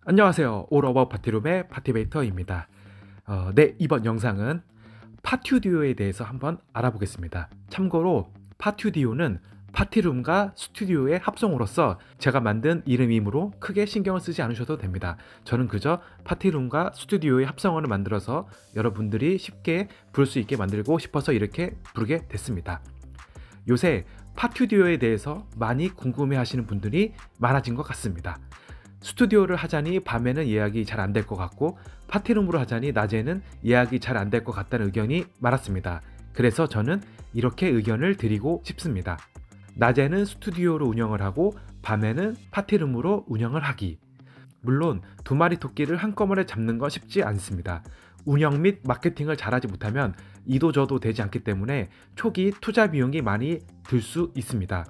안녕하세요. 올어버 파티룸의 파티베이터입니다. 이번 영상은 파튜디오에 대해서 한번 알아보겠습니다. 참고로 파튜디오는 파티룸과 스튜디오의 합성어로서 제가 만든 이름이므로 크게 신경을 쓰지 않으셔도 됩니다. 저는 그저 파티룸과 스튜디오의 합성어를 만들어서 여러분들이 쉽게 부를 수 있게 만들고 싶어서 이렇게 부르게 됐습니다. 요새 파튜디오에 대해서 많이 궁금해 하시는 분들이 많아진 것 같습니다. 스튜디오를 하자니 밤에는 예약이 잘 안 될 것 같고 파티룸으로 하자니 낮에는 예약이 잘 안 될 것 같다는 의견이 많았습니다. 그래서 저는 이렇게 의견을 드리고 싶습니다. 낮에는 스튜디오로 운영을 하고 밤에는 파티룸으로 운영을 하기. 물론 두 마리 토끼를 한꺼번에 잡는 건 쉽지 않습니다. 운영 및 마케팅을 잘하지 못하면 이도저도 되지 않기 때문에 초기 투자 비용이 많이 들 수 있습니다.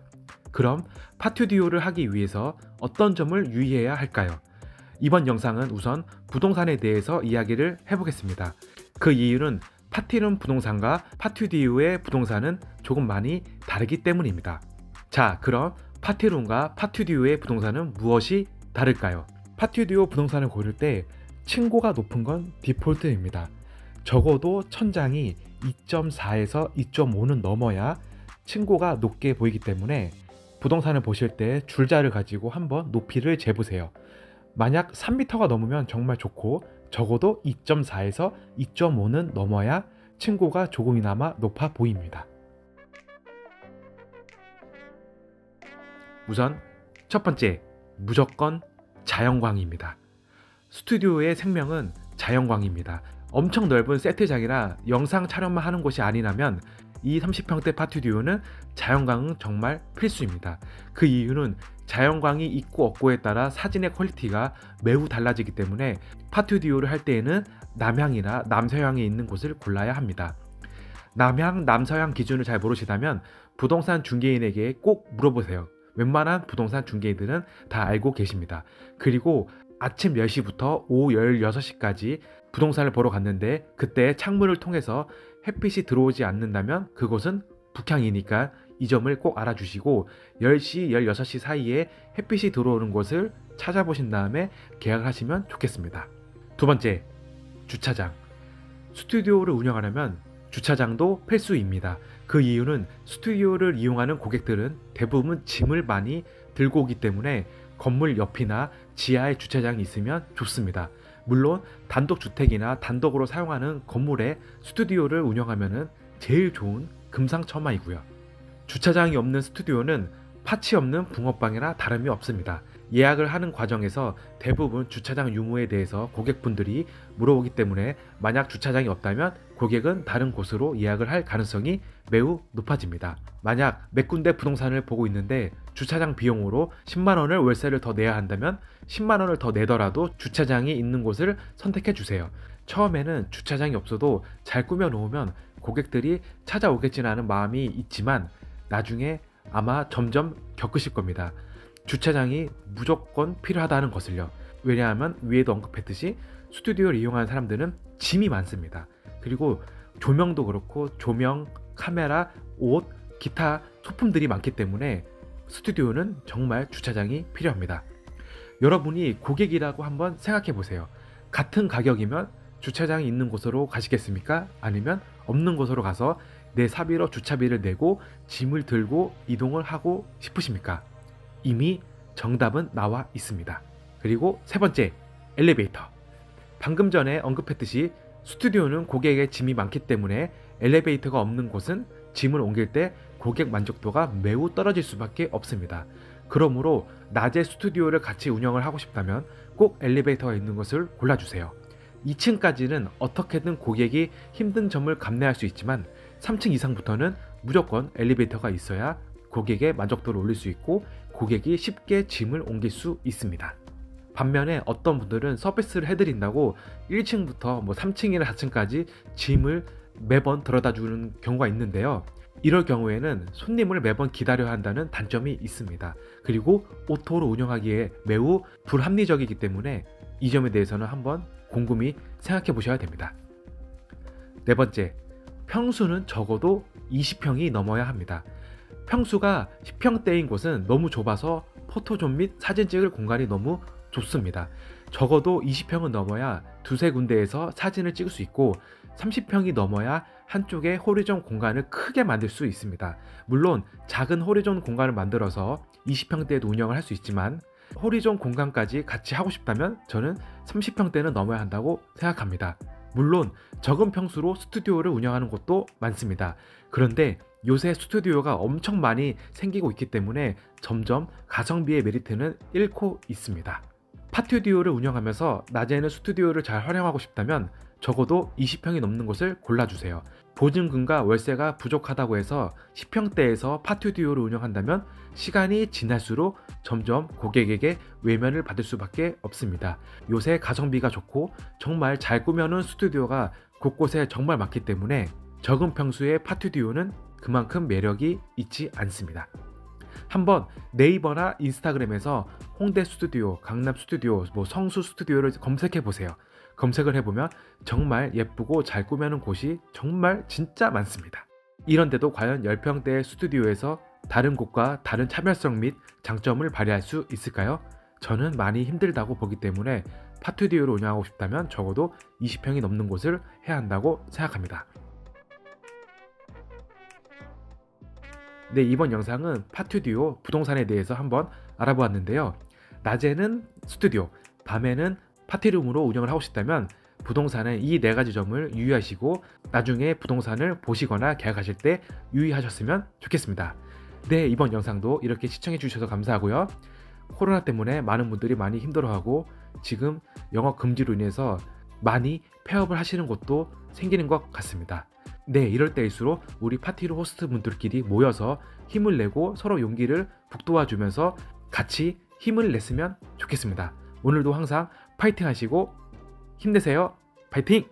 그럼 파튜디오를 하기 위해서 어떤 점을 유의해야 할까요? 이번 영상은 우선 부동산에 대해서 이야기를 해보겠습니다. 그 이유는 파티룸 부동산과 파튜디오의 부동산은 조금 많이 다르기 때문입니다. 자, 그럼 파티룸과 파튜디오의 부동산은 무엇이 다를까요? 파튜디오 부동산을 고를 때 층고가 높은 건 디폴트입니다. 적어도 천장이 2.4에서 2.5는 넘어야 층고가 높게 보이기 때문에 부동산을 보실 때 줄자를 가지고 한번 높이를 재보세요. 만약 3m가 넘으면 정말 좋고 적어도 2.4에서 2.5는 넘어야 층고가 조금이나마 높아 보입니다. 우선 첫 번째, 무조건 자연광입니다. 스튜디오의 생명은 자연광입니다. 엄청 넓은 세트장이라 영상 촬영만 하는 곳이 아니라면 이 30평대 파튜디오는 자연광은 정말 필수입니다. 그 이유는 자연광이 있고 없고에 따라 사진의 퀄리티가 매우 달라지기 때문에 파튜디오를 할 때에는 남향이나 남서향에 있는 곳을 골라야 합니다. 남향, 남서향 기준을 잘 모르시다면 부동산 중개인에게 꼭 물어보세요. 웬만한 부동산 중개인들은 다 알고 계십니다. 그리고 아침 10시부터 오후 16시까지 부동산을 보러 갔는데 그때 창문을 통해서 햇빛이 들어오지 않는다면 그곳은 북향이니까 이 점을 꼭 알아주시고 10시, 16시 사이에 햇빛이 들어오는 곳을 찾아보신 다음에 계약을 하시면 좋겠습니다. 두 번째, 주차장. 스튜디오를 운영하려면 주차장도 필수입니다. 그 이유는 스튜디오를 이용하는 고객들은 대부분 짐을 많이 들고 오기 때문에 건물 옆이나 지하에 주차장이 있으면 좋습니다. 물론 단독주택이나 단독으로 사용하는 건물에 스튜디오를 운영하면 제일 좋은 금상첨화이고요. 주차장이 없는 스튜디오는 파츠 없는 붕어빵이나 다름이 없습니다. 예약을 하는 과정에서 대부분 주차장 유무에 대해서 고객분들이 물어보기 때문에 만약 주차장이 없다면 고객은 다른 곳으로 예약을 할 가능성이 매우 높아집니다. 만약 몇 군데 부동산을 보고 있는데 주차장 비용으로 10만원을 월세를 더 내야 한다면 10만원을 더 내더라도 주차장이 있는 곳을 선택해 주세요. 처음에는 주차장이 없어도 잘 꾸며 놓으면 고객들이 찾아오겠지는 않은 마음이 있지만 나중에 아마 점점 겪으실 겁니다. 주차장이 무조건 필요하다는 것을요. 왜냐하면 위에도 언급했듯이 스튜디오를 이용하는 사람들은 짐이 많습니다. 그리고 조명도 그렇고 조명, 카메라, 옷, 기타 소품들이 많기 때문에 스튜디오는 정말 주차장이 필요합니다. 여러분이 고객이라고 한번 생각해 보세요. 같은 가격이면 주차장이 있는 곳으로 가시겠습니까? 아니면 없는 곳으로 가서 내 사비로 주차비를 내고 짐을 들고 이동을 하고 싶으십니까? 이미 정답은 나와 있습니다. 그리고 세 번째, 엘리베이터. 방금 전에 언급했듯이 스튜디오는 고객의 짐이 많기 때문에 엘리베이터가 없는 곳은 짐을 옮길 때 고객 만족도가 매우 떨어질 수밖에 없습니다. 그러므로 낮에 스튜디오를 같이 운영을 하고 싶다면 꼭 엘리베이터가 있는 것을 골라주세요. 2층까지는 어떻게든 고객이 힘든 점을 감내할 수 있지만 3층 이상부터는 무조건 엘리베이터가 있어야 고객의 만족도를 올릴 수 있고 고객이 쉽게 짐을 옮길 수 있습니다. 반면에 어떤 분들은 서비스를 해드린다고 1층부터 3층이나 4층까지 짐을 매번 들어다 주는 경우가 있는데요. 이럴 경우에는 손님을 매번 기다려야 한다는 단점이 있습니다. 그리고 오토로 운영하기에 매우 불합리적이기 때문에 이 점에 대해서는 한번 곰곰이 생각해 보셔야 됩니다. 네 번째, 평수는 적어도 20평이 넘어야 합니다. 평수가 10평대인 곳은 너무 좁아서 포토존 및 사진 찍을 공간이 너무 좁습니다. 적어도 20평은 넘어야 두세 군데에서 사진을 찍을 수 있고 30평이 넘어야 한쪽에 호리존 공간을 크게 만들 수 있습니다. 물론 작은 호리존 공간을 만들어서 20평대에도 운영을 할 수 있지만 호리존 공간까지 같이 하고 싶다면 저는 30평대는 넘어야 한다고 생각합니다. 물론 적은 평수로 스튜디오를 운영하는 곳도 많습니다. 그런데 요새 스튜디오가 엄청 많이 생기고 있기 때문에 점점 가성비의 메리트는 잃고 있습니다. 파튜디오를 운영하면서 낮에는 스튜디오를 잘 활용하고 싶다면 적어도 20평이 넘는 곳을 골라주세요. 보증금과 월세가 부족하다고 해서 10평대에서 파튜디오를 운영한다면 시간이 지날수록 점점 고객에게 외면을 받을 수밖에 없습니다. 요새 가성비가 좋고 정말 잘 꾸며놓은 스튜디오가 곳곳에 정말 많기 때문에 적은 평수의 파튜디오는 그만큼 매력이 있지 않습니다. 한번 네이버나 인스타그램에서 홍대 스튜디오, 강남 스튜디오, 성수 스튜디오를 검색해 보세요. 검색을 해보면 정말 예쁘고 잘 꾸며놓은 곳이 정말 진짜 많습니다. 이런데도 과연 10평대의 스튜디오에서 다른 곳과 다른 차별성 및 장점을 발휘할 수 있을까요? 저는 많이 힘들다고 보기 때문에 파튜디오를 운영하고 싶다면 적어도 20평이 넘는 곳을 해야 한다고 생각합니다. 네, 이번 영상은 파튜디오 부동산에 대해서 한번 알아보았는데요. 낮에는 스튜디오, 밤에는 파티룸으로 운영을 하고 싶다면 부동산의 이 4가지 점을 유의하시고 나중에 부동산을 보시거나 계약하실 때 유의하셨으면 좋겠습니다. 네, 이번 영상도 이렇게 시청해 주셔서 감사하고요. 코로나 때문에 많은 분들이 많이 힘들어하고 지금 영업 금지로 인해서 많이 폐업을 하시는 곳도 생기는 것 같습니다. 네, 이럴 때일수록 우리 파티룸 호스트 분들끼리 모여서 힘을 내고 서로 용기를 북돋아주면서 같이 힘을 냈으면 좋겠습니다. 오늘도 항상 파이팅 하시고 힘내세요. 파이팅!